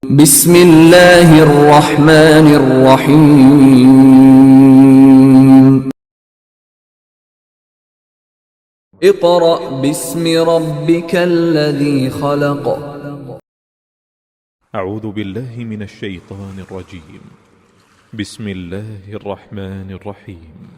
بسم الله الرحمن الرحيم اقرأ باسم ربك الذي خلق أعوذ بالله من الشيطان الرجيم. بسم الله الرحمن الرحيم.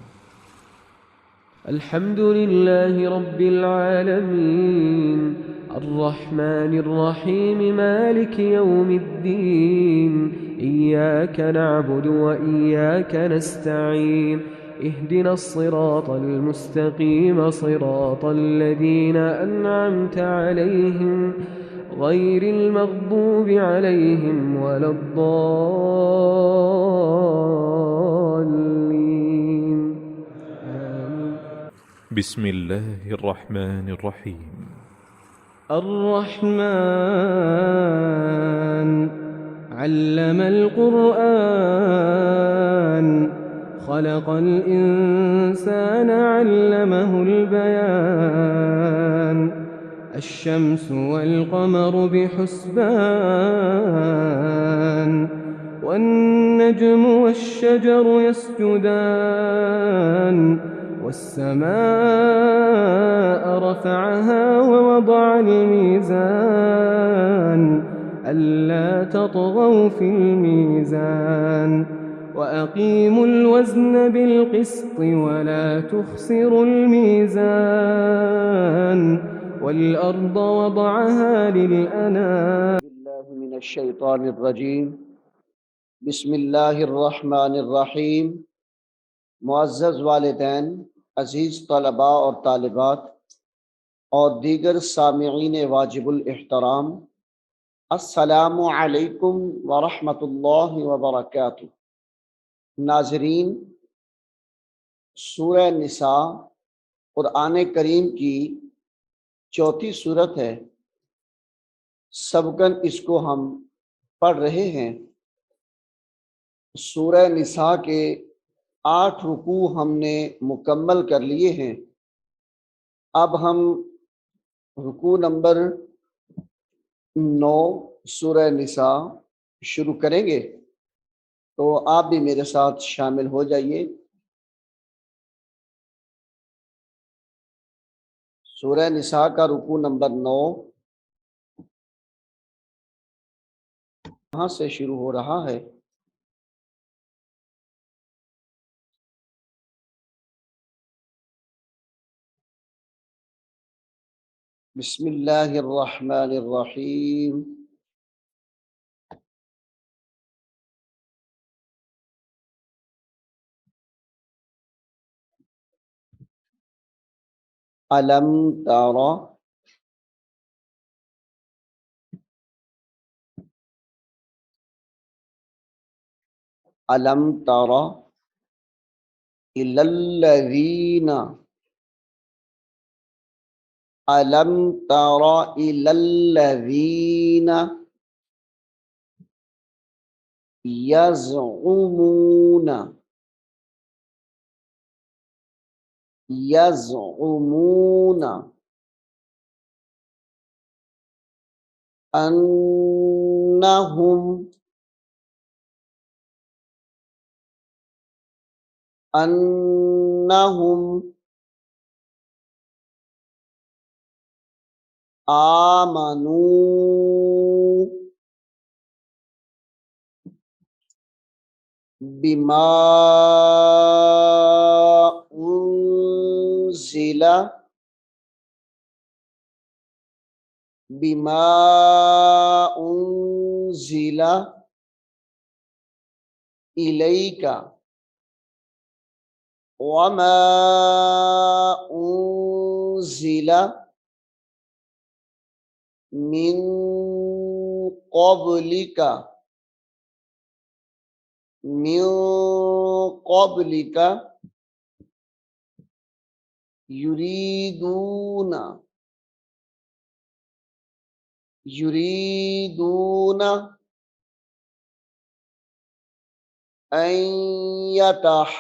الحمد لله رب العالمين الرحمن الرحيم مالك يوم الدين إياك نعبد وإياك نستعين اهدنا الصراط المستقيم صراط الذين أنعمت عليهم غير المغضوب عليهم ولا الضالين آمين. بسم الله الرحمن الرحيم. الرحمن علم القرآن خلق الإنسان علمه البيان الشمس والقمر بحسبان والنجم والشجر يسجدان والسماء رفعها ووضع الميزان ألا تطغوا في الميزان وأقيموا الوزن بالقسط ولا تخسروا الميزان والأرض وضعها للأنام. بالله من الشیطان الرجیم بسم اللہ الرحمن الرحیم. معزز والدین، عزیز طلباء اور طالبات اور دیگر سامعین واجب الاحترام، السلام علیکم ورحمۃ اللہ وبرکاتہ. ناظرین، سورہ نساء قرآن کریم کی چوتھی صورت ہے. سبقاً اس کو ہم پڑھ رہے ہیں. سورہ نساء کے 8 رکوع ہم نے مکمل کر لیے ہیں. اب ہم رکوع نمبر 9 سورہ نساء شروع کریں گے، تو آپ بھی میرے ساتھ شامل ہو جائیے. سورہ نساء کا رکوع نمبر 9 کہاں سے شروع ہو رہا ہے؟ بسم اللہ الرحمن الرحیم. علم تر علم تر الی الذین علم تر الی الذین یزعمون یزعمون انہم انہم آمنوا بما انزل بما انزل الیک وما انزل من قبلک یریدون ان یتحاکموا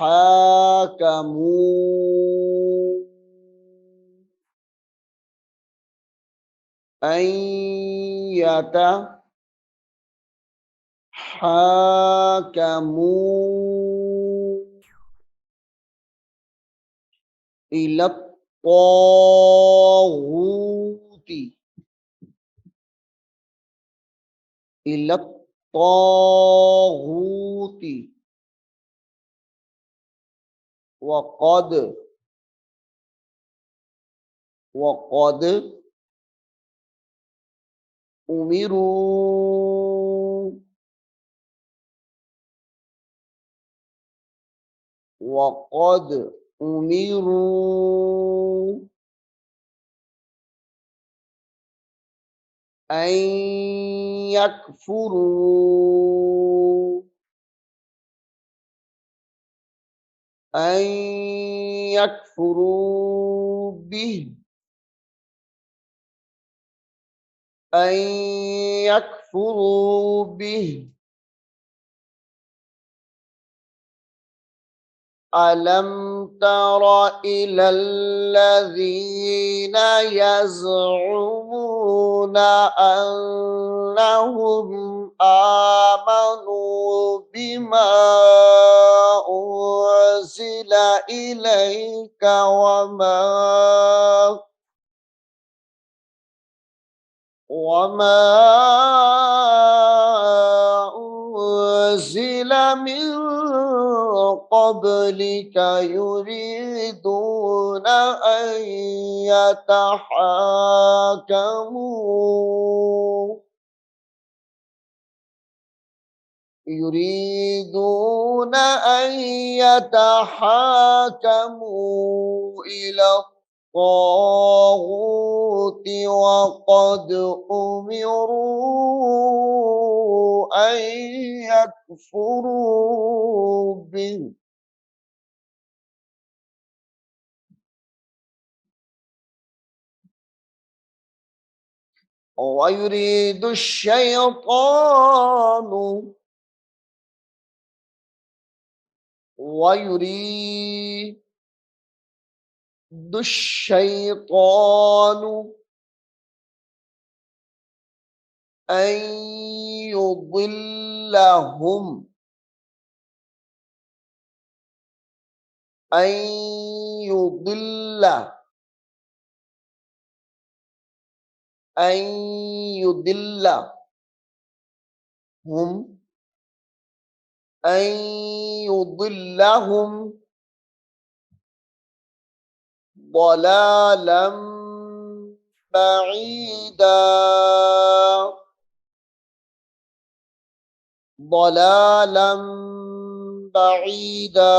حاكموا إلى الطاغوت إلى الطاغوت وقد أمروا وقد أمروا أن يكفروا أن يكفروا به أن يكفروا به ألم تر إلى الذين يزعمون أنهم آمنوا بما أنزل إليك وما أنزل من قبلك يريدون أن يتحاكموا إلى الطاغوت وقد أمروا أن يكفروا به ويريد الشيطان أن يضلهم أن يضلهم أن يضلهم ضلالا بعيدا ضلالا بعيدا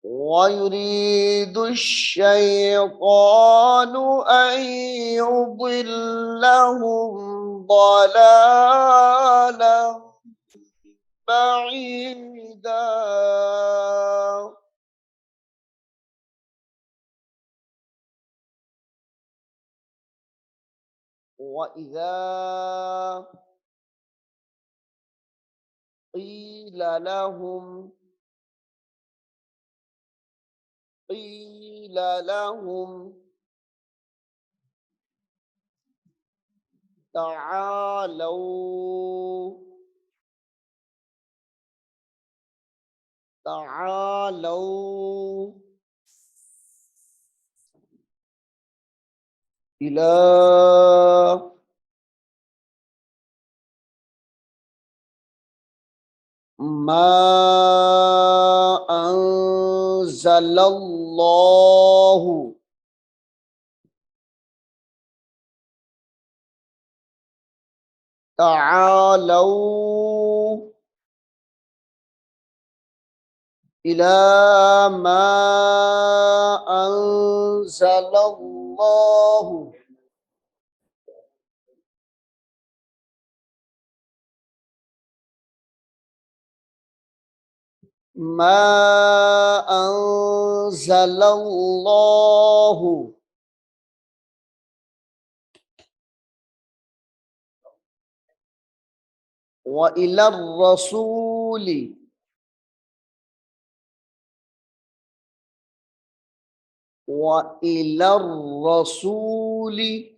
ويريد الشيطان أن يضلهم ضلالا بعيدا وإذا قيل لهم تعالوا إلى ما أنزل الله تعالوا إلى ما أنزل الله وإلى الرسول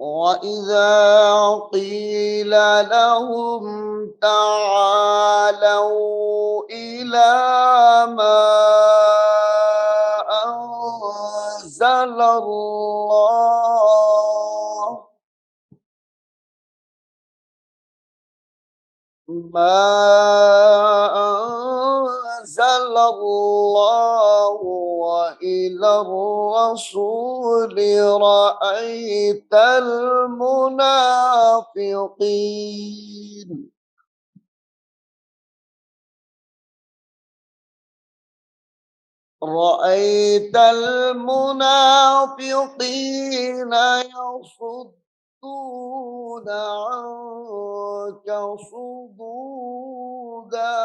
وإذا قيل لهم تعالوا إلى ما أنزل الله وإلى الرسول رأيت المنافقين يصدون عنك صدودا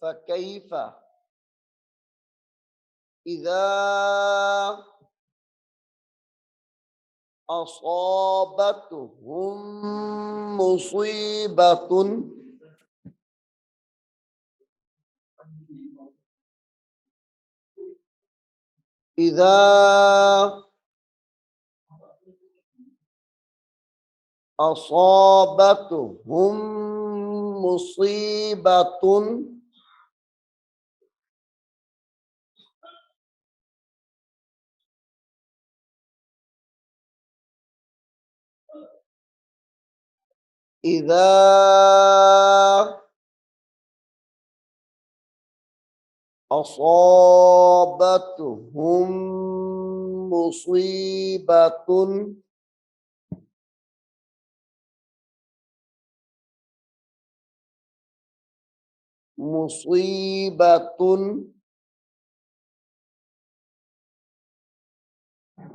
فكيف إذا أصابتهم مصيبة إذا أصابتهم مصيبة إذا أصابتهم مصيبة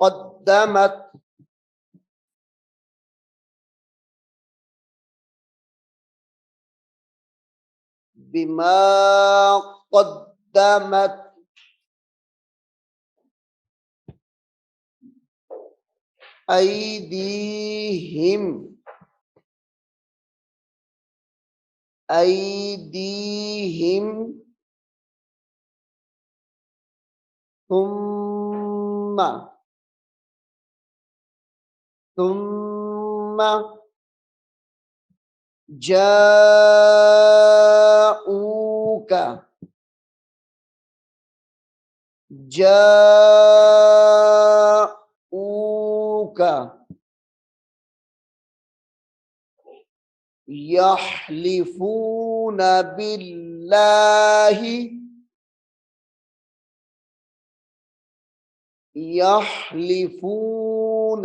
قدمت بما قدمت أيديهم ثم جاءوك يحلفون بالله يحلفون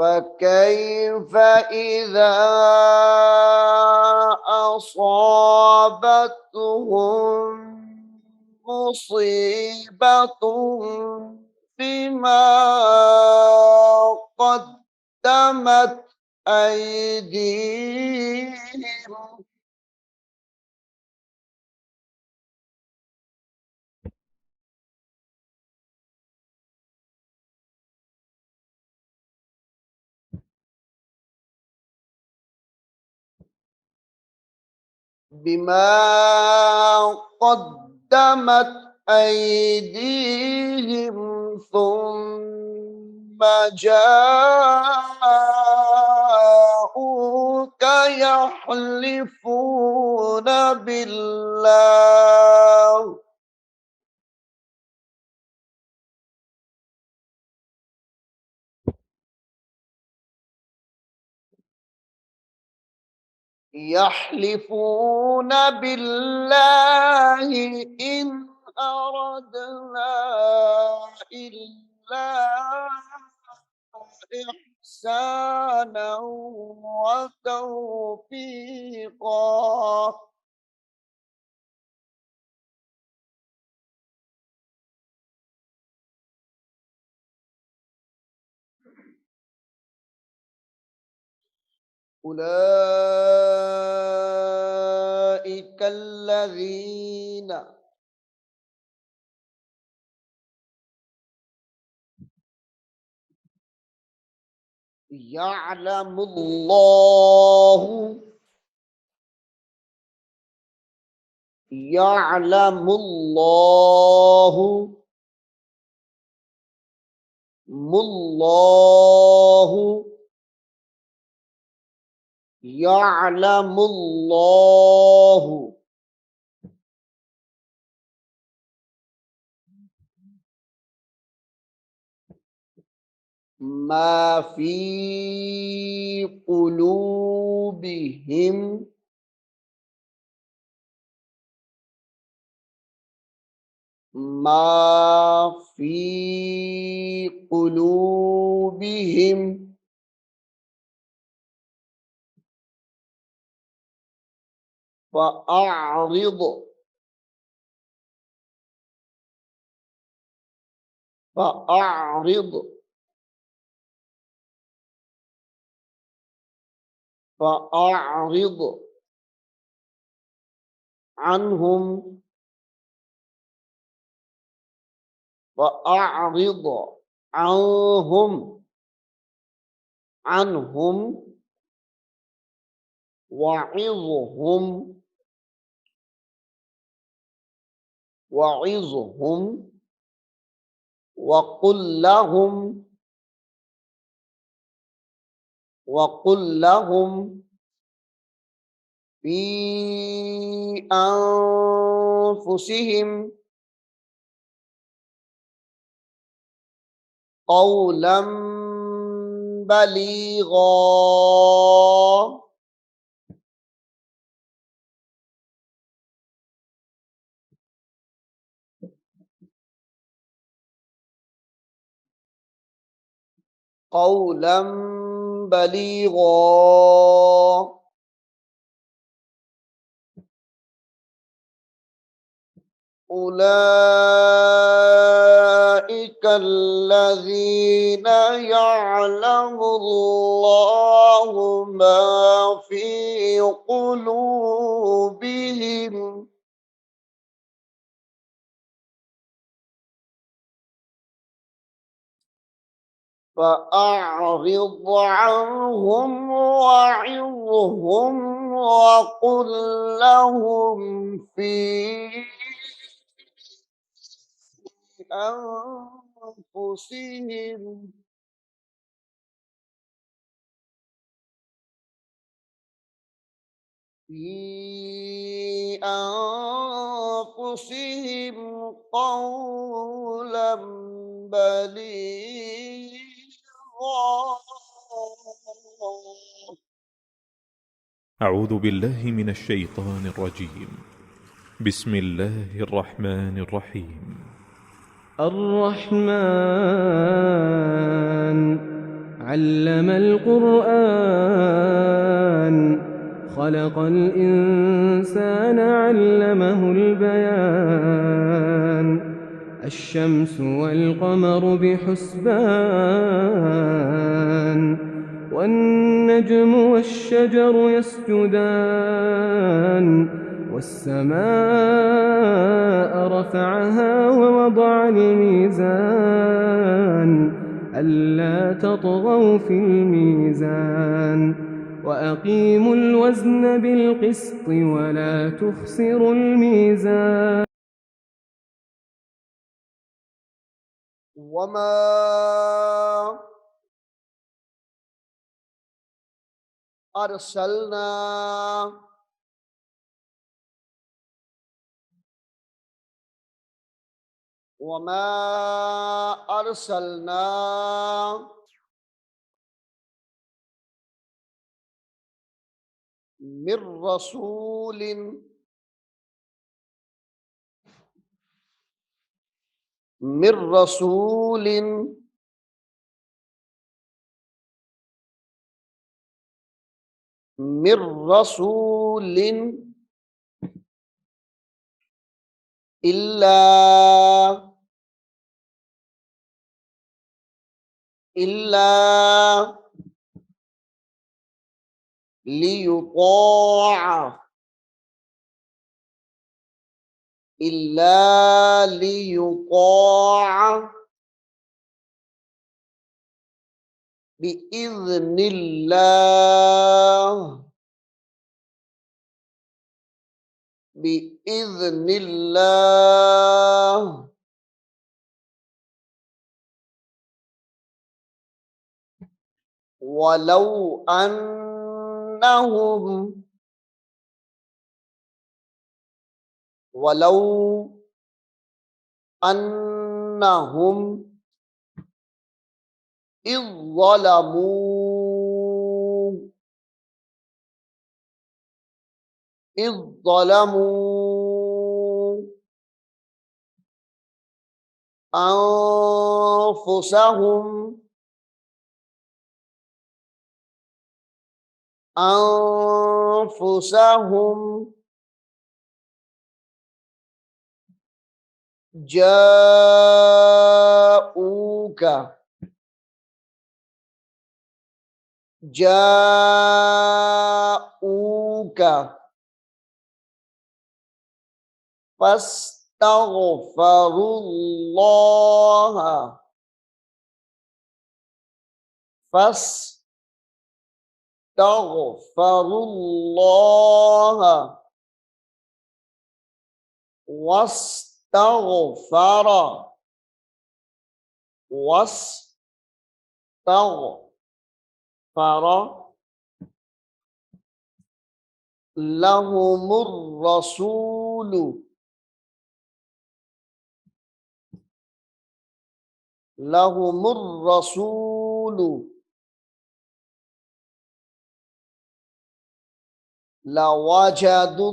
فكيف إذا أصابتهم مصيبة بما قدمت أيديهم بما قدمت أيديهم ثم جاءوك يحلفون بالله يحلفون بالله إن أردنا إلا إحسانا وتوفيقا أولئك الذين يعلم الله يعلم الله الله يعلم الله ما في قلوبهم ما في قلوبهم فأعرض فأعرض فأعرض عنهم فأعرض عنهم عنهم وعظهم وعظهم وقل لهم وقل لهم في أنفسهم قولا بليغا قولا بليغا أولئك الذين يعلم الله ما في قلوبهم فأعرض عنهم وعظهم وقل لهم في أنفسهم قولا بليغا. أعوذ بالله من الشيطان الرجيم. بسم الله الرحمن الرحيم. الرحمن علم القرآن خلق الإنسان علمه البيان الشمس والقمر بحسبان والنجم والشجر يسجدان والسماء رفعها ووضع الميزان ألا تطغوا في الميزان وأقيموا الوزن بالقسط ولا تخسروا الميزان. وما أرسلنا من رسول من رسول من رسول إلا ليطاع بإذن الله ولو أنهم إذ ظلموا أنفسهم جاءوك فاستغفروا الله واستغفر لهم الرسول لوجدوا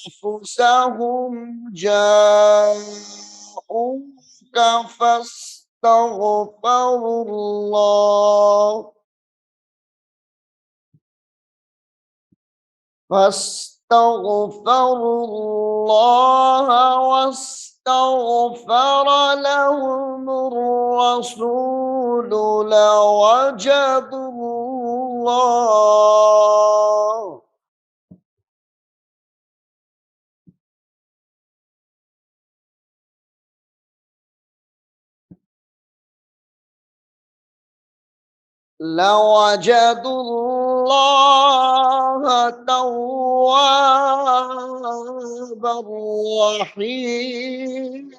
أنفسهم جاءوك فاستغفروا الله واستغفر لهم الرسول لوجدوا الله لوجدوا الله توابا رحيما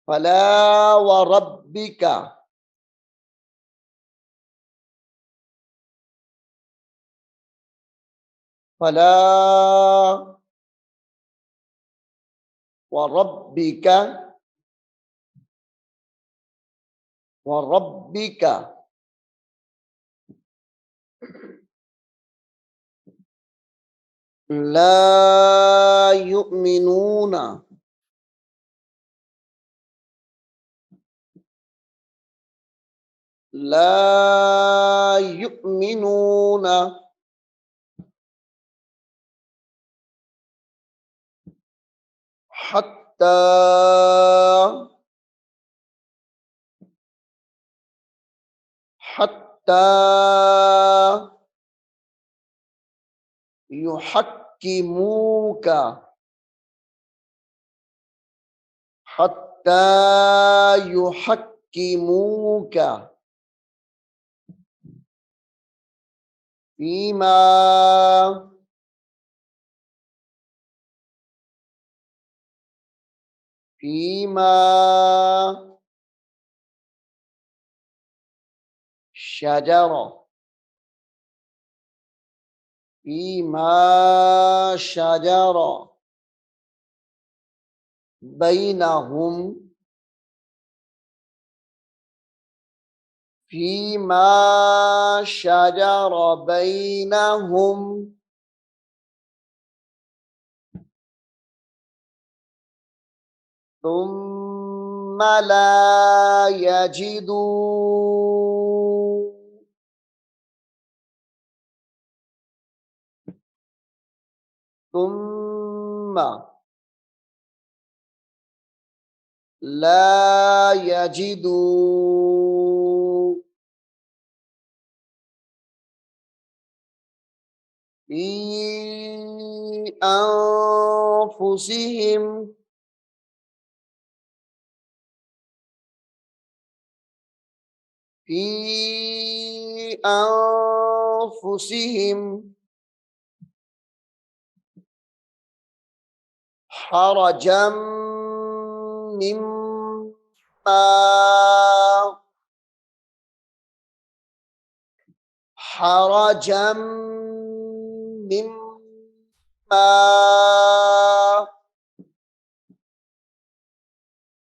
فلا وربك فلا وربك وربك لا يؤمنون لا يؤمنون حتى حتى يحكموك حتى يحكموك فيما فيما شجر فيما شجر بينهم فيما شجر بينهم ثم لا يجدوا ثم لا يجدوا في أنفسهم في أنفسهم حرجا مما حرجا مما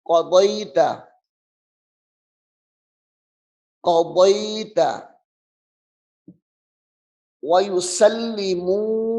قضيت قضيت ويسلموا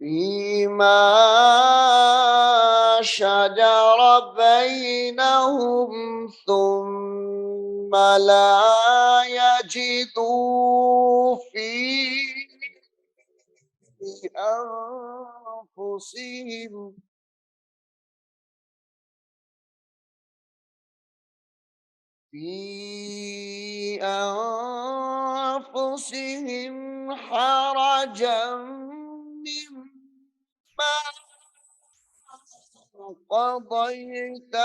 فيما شجر بينهم ثم لا يجدوا في أنفسهم حرجا مما قضيت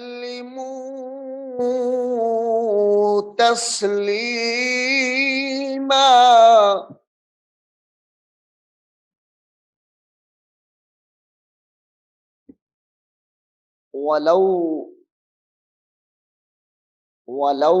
ويسلموا تسليما. ولو ولو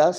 10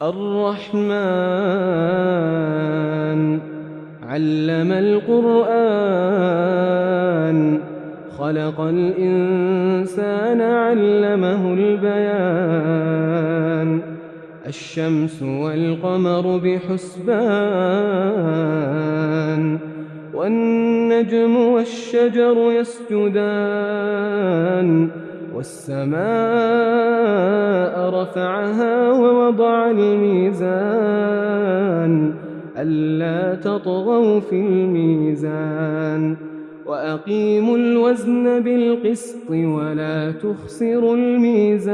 الرحمن علم القرآن خلق الإنسان علمه البيان الشمس والقمر بحسبان والنجم والشجر يسجدان والسماء رفعها ووضع الميزان ألا تطغوا في الميزان وأقيموا الوزن بالقسط ولا تخسروا الميزان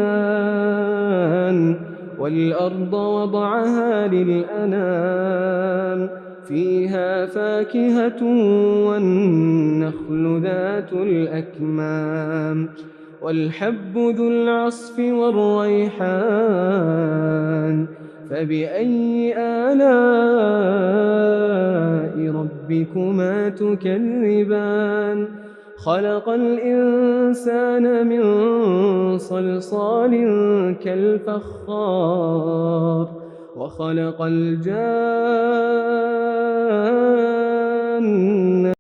والأرض وضعها للأنام فيها فاكهة والنخل ذات الأكمام والحب ذو العصف والريحان فبأي آلاء ربكما تكذبان خلق الإنسان من صلصال كالفخار وخلق الجان